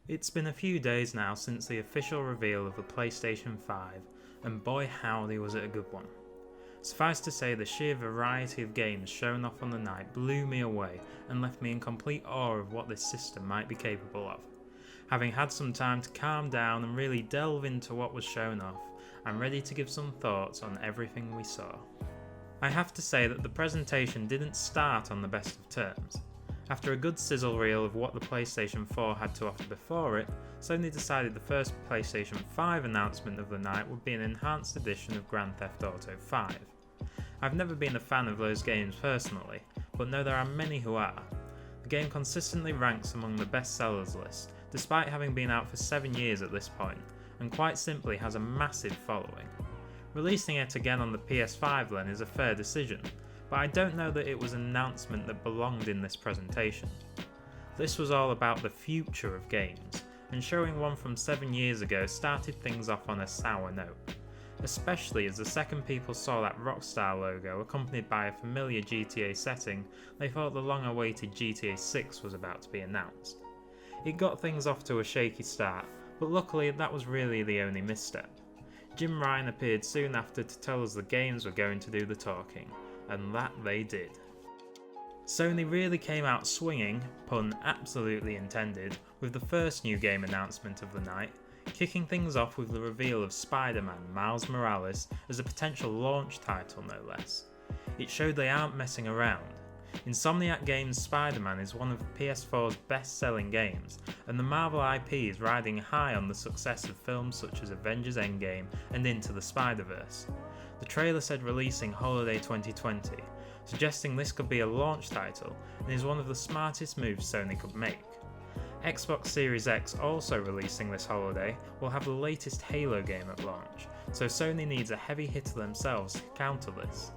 It's been a few days now since the official reveal of the PlayStation 5, and boy howdy was it a good one. Suffice to say, the sheer variety of games shown off on the night blew me away and left me in complete awe of what this system might be capable of. Having had some time to calm down and really delve into what was shown off, I'm ready to give some thoughts on everything we saw. I have to say that the presentation didn't start on the best of terms. After a good sizzle reel of what the PlayStation 4 had to offer before it, Sony decided the first PlayStation 5 announcement of the night would be an enhanced edition of Grand Theft Auto 5. I've never been a fan of those games personally, but know there are many who are. The game consistently ranks among the best sellers list, despite having been out for 7 years at this point, and quite simply has a massive following. Releasing it again on the PS5 then is a fair decision, but I don't know that it was an announcement that belonged in this presentation. This was all about the future of games, and showing one from 7 years ago started things off on a sour note, especially as the second people saw that Rockstar logo accompanied by a familiar GTA setting, they thought the long-awaited GTA 6 was about to be announced. It got things off to a shaky start, but luckily that was really the only misstep. Jim Ryan appeared soon after to tell us the games were going to do the talking, and that they did. Sony really came out swinging, pun absolutely intended, with the first new game announcement of the night, kicking things off with the reveal of SpiderMan Miles Morales as a potential launch title no less. It showed they aren't messing around. Insomniac Games' Spider-Man is one of PS4's best-selling games, and the Marvel IP is riding high on the success of films such as Avengers Endgame and Into the Spider-Verse. The trailer said releasing holiday 2020, suggesting this could be a launch title and is one of the smartest moves Sony could make. Xbox Series X, also releasing this holiday, will have the latest Halo game at launch, so Sony needs a heavy hitter themselves to counter this.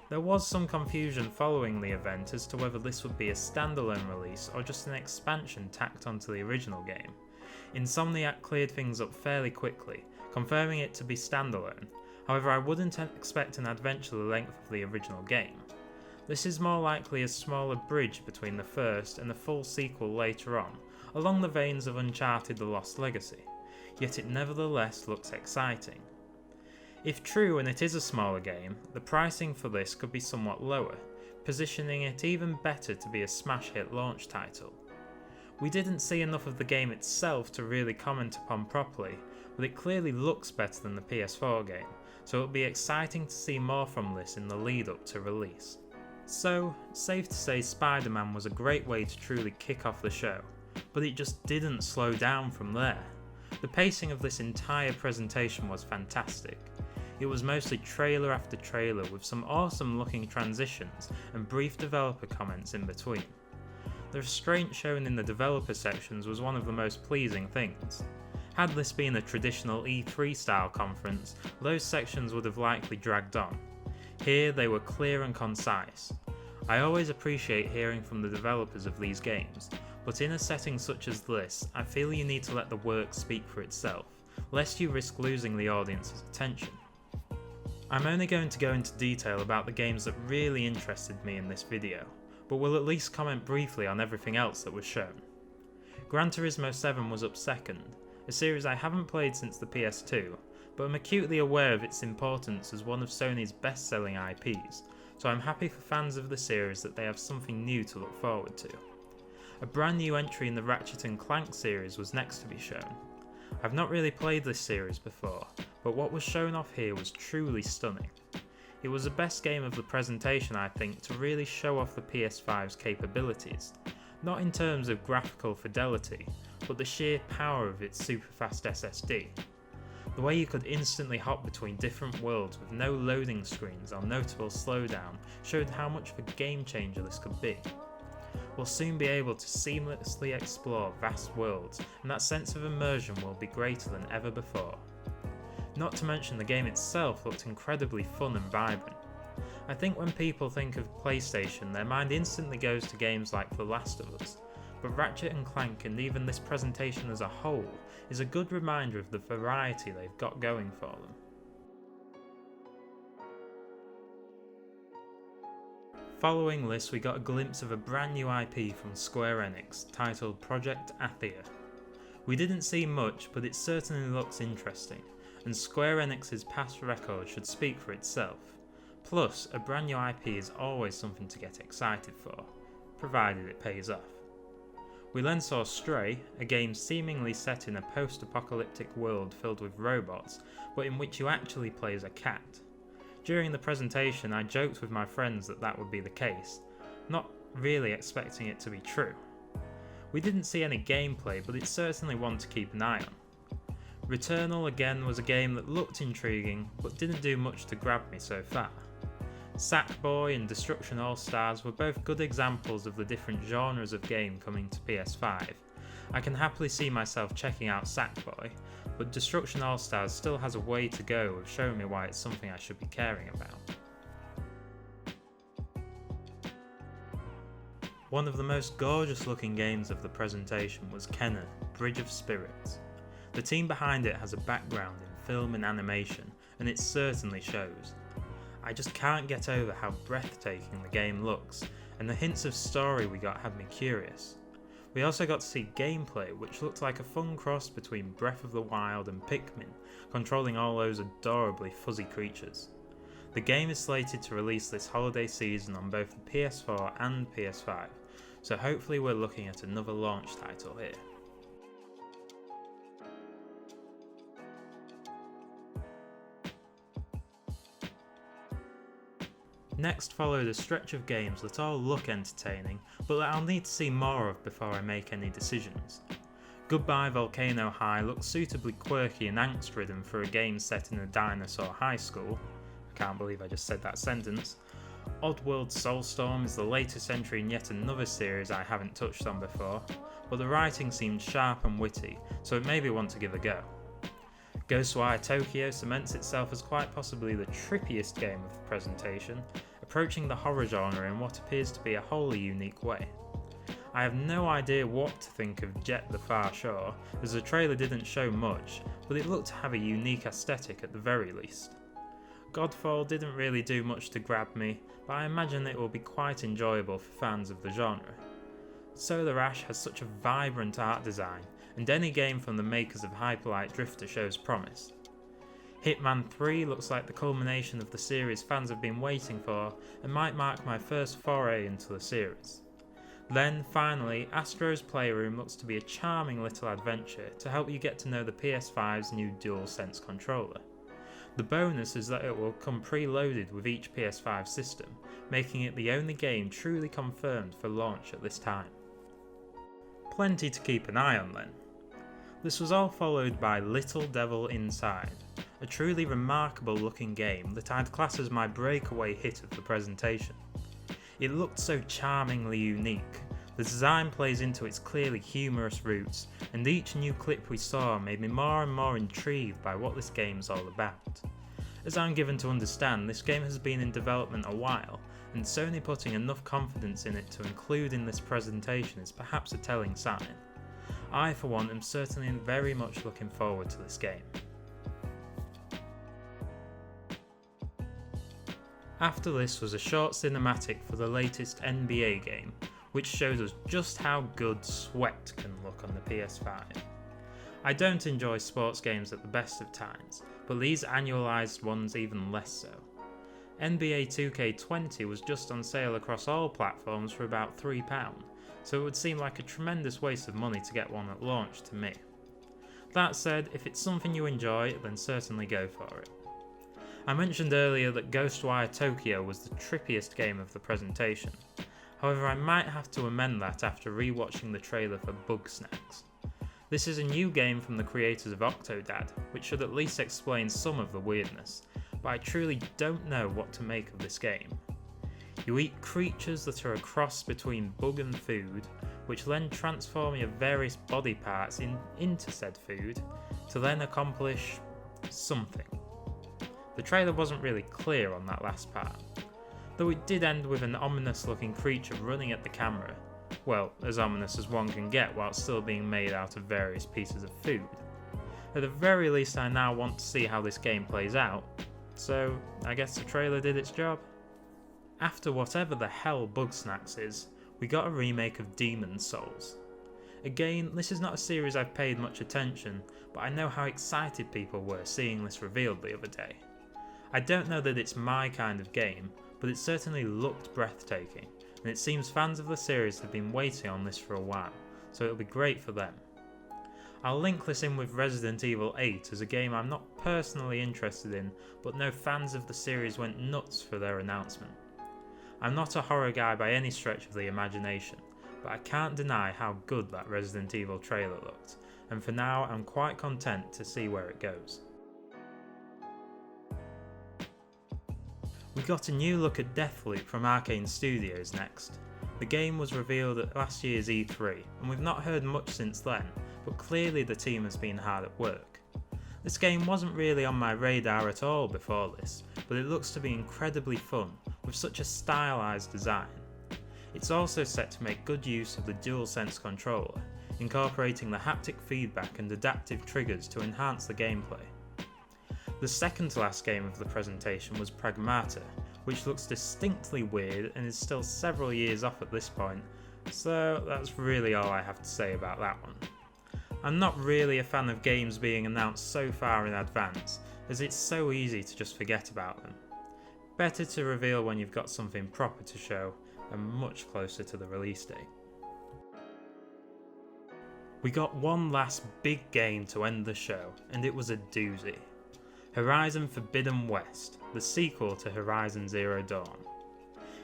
There was some confusion following the event as to whether this would be a standalone release or just an expansion tacked onto the original game. Insomniac cleared things up fairly quickly, confirming it to be standalone. However, I wouldn't expect an adventure the length of the original game. This is more likely a smaller bridge between the first and a full sequel later on, along the veins of Uncharted: The Lost Legacy, yet it nevertheless looks exciting. If true and it is a smaller game, the pricing for this could be somewhat lower, positioning it even better to be a smash hit launch title. We didn't see enough of the game itself to really comment upon properly, but it clearly looks better than the PS4 game, so it'll be exciting to see more from this in the lead up to release. So, safe to say Spider-Man was a great way to truly kick off the show, but it just didn't slow down from there. The pacing of this entire presentation was fantastic. It was mostly trailer after trailer with some awesome looking transitions and brief developer comments in between. The restraint shown in the developer sections was one of the most pleasing things. Had this been a traditional E3 style conference, those sections would have likely dragged on. Here they were clear and concise. I always appreciate hearing from the developers of these games, but in a setting such as this, I feel you need to let the work speak for itself, lest you risk losing the audience's attention. I'm only going to go into detail about the games that really interested me in this video, but will at least comment briefly on everything else that was shown. Gran Turismo 7 was up second, a series I haven't played since the PS2, but I'm acutely aware of its importance as one of Sony's best-selling IPs, so I'm happy for fans of the series that they have something new to look forward to. A brand new entry in the Ratchet & Clank series was next to be shown. I've not really played this series before, but what was shown off here was truly stunning. It was the best game of the presentation, I think, to really show off the PS5's capabilities, not in terms of graphical fidelity, but the sheer power of its super fast SSD. The way you could instantly hop between different worlds with no loading screens or notable slowdown showed how much of a game changer this could be. We'll soon be able to seamlessly explore vast worlds, and that sense of immersion will be greater than ever before. Not to mention the game itself looked incredibly fun and vibrant. I think when people think of PlayStation, their mind instantly goes to games like The Last of Us, but Ratchet & Clank and even this presentation as a whole is a good reminder of the variety they've got going for them. Following this, we got a glimpse of a brand new IP from Square Enix titled Project Athia. We didn't see much, but it certainly looks interesting, and Square Enix's past record should speak for itself. Plus, a brand new IP is always something to get excited for, provided it pays off. We then saw Stray, a game seemingly set in a post-apocalyptic world filled with robots, but in which you actually play as a cat. During the presentation, I joked with my friends that would be the case, not really expecting it to be true. We didn't see any gameplay, but it's certainly one to keep an eye on. Returnal again was a game that looked intriguing, but didn't do much to grab me so far. Sackboy and Destruction All-Stars were both good examples of the different genres of game coming to PS5. I can happily see myself checking out Sackboy, but Destruction All-Stars still has a way to go of showing me why it's something I should be caring about. One of the most gorgeous looking games of the presentation was Kenna, Bridge of Spirits. The team behind it has a background in film and animation, and it certainly shows. I just can't get over how breathtaking the game looks, and the hints of story we got had me curious. We also got to see gameplay which looked like a fun cross between Breath of the Wild and Pikmin, controlling all those adorably fuzzy creatures. The game is slated to release this holiday season on both the PS4 and PS5, so hopefully we're looking at another launch title here. Next followed a stretch of games that all look entertaining, but that I'll need to see more of before I make any decisions. Goodbye Volcano High looks suitably quirky and angst-ridden for a game set in a dinosaur high school. I can't believe I just said that sentence. Oddworld Soulstorm is the latest entry in yet another series I haven't touched on before, but the writing seemed sharp and witty, so it made me want to give a go. Ghostwire Tokyo cements itself as quite possibly the trippiest game of the presentation, approaching the horror genre in what appears to be a wholly unique way. I have no idea what to think of Jet the Far Shore, as the trailer didn't show much, but it looked to have a unique aesthetic at the very least. Godfall didn't really do much to grab me, but I imagine it will be quite enjoyable for fans of the genre. Solar Ash has such a vibrant art design, and any game from the makers of Hyperlight Drifter shows promise. Hitman 3 looks like the culmination of the series fans have been waiting for, and might mark my first foray into the series. Then, finally, Astros Playroom looks to be a charming little adventure to help you get to know the PS5's new DualSense controller. The bonus is that it will come preloaded with each PS5 system, making it the only game truly confirmed for launch at this time. Plenty to keep an eye on then. This was all followed by Little Devil Inside, a truly remarkable looking game that I'd class as my breakaway hit of the presentation. It looked so charmingly unique, the design plays into its clearly humorous roots, and each new clip we saw made me more and more intrigued by what this game's all about. As I'm given to understand, this game has been in development a while, and Sony putting enough confidence in it to include in this presentation is perhaps a telling sign. I for one am certainly very much looking forward to this game. After this was a short cinematic for the latest NBA game, which shows us just how good Sweat can look on the PS5. I don't enjoy sports games at the best of times, but these annualised ones even less so. NBA 2K20 was just on sale across all platforms for about £3, so it would seem like a tremendous waste of money to get one at launch to me. That said, if it's something you enjoy, then certainly go for it. I mentioned earlier that Ghostwire Tokyo was the trippiest game of the presentation. However, I might have to amend that after rewatching the trailer for Bugsnax. This is a new game from the creators of Octodad, which should at least explain some of the weirdness, but I truly don't know what to make of this game. You eat creatures that are a cross between bug and food, which then transform your various body parts into said food, to then accomplish something. The trailer wasn't really clear on that last part, though it did end with an ominous looking creature running at the camera. Well, as ominous as one can get while still being made out of various pieces of food. At the very least, I now want to see how this game plays out, so I guess the trailer did its job. After whatever the hell Bugsnax is, we got a remake of Demon's Souls. Again, this is not a series I've paid much attention, but I know how excited people were seeing this revealed the other day. I don't know that it's my kind of game, but it certainly looked breathtaking, and it seems fans of the series have been waiting on this for a while, so it'll be great for them. I'll link this in with Resident Evil 8 as a game I'm not personally interested in, but know fans of the series went nuts for their announcement. I'm not a horror guy by any stretch of the imagination, but I can't deny how good that Resident Evil trailer looked, and for now I'm quite content to see where it goes. We got a new look at Deathloop from Arcane Studios next. The game was revealed at last year's E3, and we've not heard much since then, but clearly the team has been hard at work. This game wasn't really on my radar at all before this, but it looks to be incredibly fun, with such a stylised design. It's also set to make good use of the DualSense controller, incorporating the haptic feedback and adaptive triggers to enhance the gameplay. The second to last game of the presentation was Pragmata, which looks distinctly weird and is still several years off at this point, so that's really all I have to say about that one. I'm not really a fan of games being announced so far in advance, as it's so easy to just forget about them. Better to reveal when you've got something proper to show, and much closer to the release date. We got one last big game to end the show, and it was a doozy. Horizon Forbidden West, the sequel to Horizon Zero Dawn.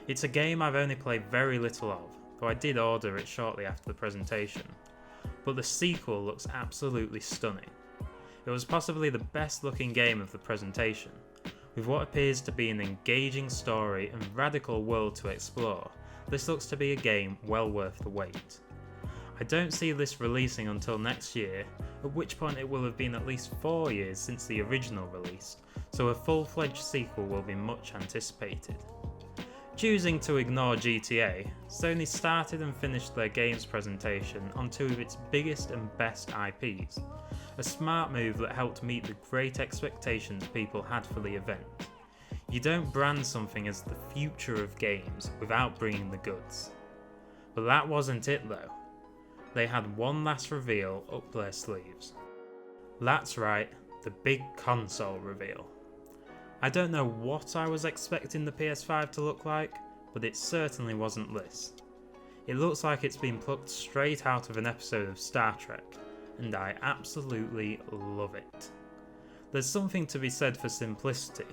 It's a game I've only played very little of, though I did order it shortly after the presentation, but the sequel looks absolutely stunning. It was possibly the best looking game of the presentation, with what appears to be an engaging story and radical world to explore. This looks to be a game well worth the wait. I don't see this releasing until next year, at which point it will have been at least 4 years since the original release, so a full-fledged sequel will be much anticipated. Choosing to ignore GTA, Sony started and finished their games presentation on two of its biggest and best IPs, a smart move that helped meet the great expectations people had for the event. You don't brand something as the future of games without bringing the goods. But that wasn't it though. They had one last reveal up their sleeves. That's right, the big console reveal. I don't know what I was expecting the PS5 to look like, but it certainly wasn't this. It looks like it's been plucked straight out of an episode of Star Trek, and I absolutely love it. There's something to be said for simplicity,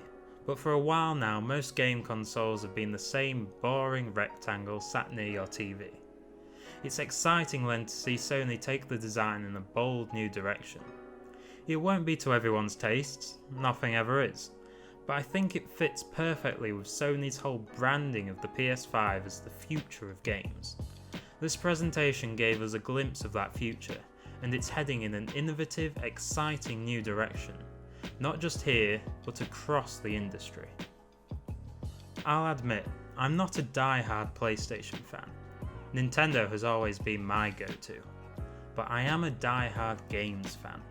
but for a while now most game consoles have been the same boring rectangle sat near your TV. It's exciting then to see Sony take the design in a bold new direction. It won't be to everyone's tastes, nothing ever is, but I think it fits perfectly with Sony's whole branding of the PS5 as the future of games. This presentation gave us a glimpse of that future, and it's heading in an innovative, exciting new direction, not just here, but across the industry. I'll admit, I'm not a die-hard PlayStation fan. Nintendo has always been my go-to, but I am a die-hard games fan.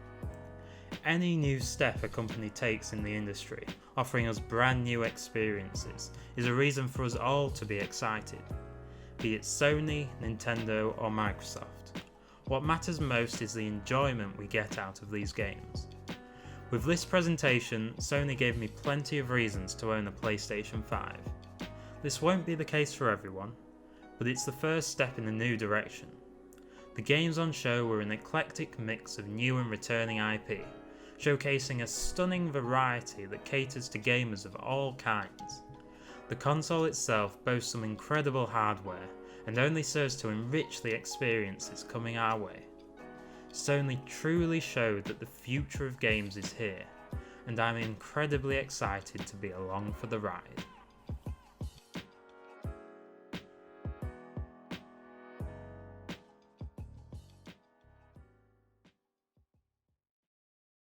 Any new step a company takes in the industry, offering us brand new experiences, is a reason for us all to be excited. Be it Sony, Nintendo or Microsoft. What matters most is the enjoyment we get out of these games. With this presentation, Sony gave me plenty of reasons to own a PlayStation 5. This won't be the case for everyone, but it's the first step in a new direction. The games on show were an eclectic mix of new and returning IP, showcasing a stunning variety that caters to gamers of all kinds. The console itself boasts some incredible hardware and only serves to enrich the experiences coming our way. Sony truly showed that the future of games is here, and I'm incredibly excited to be along for the ride.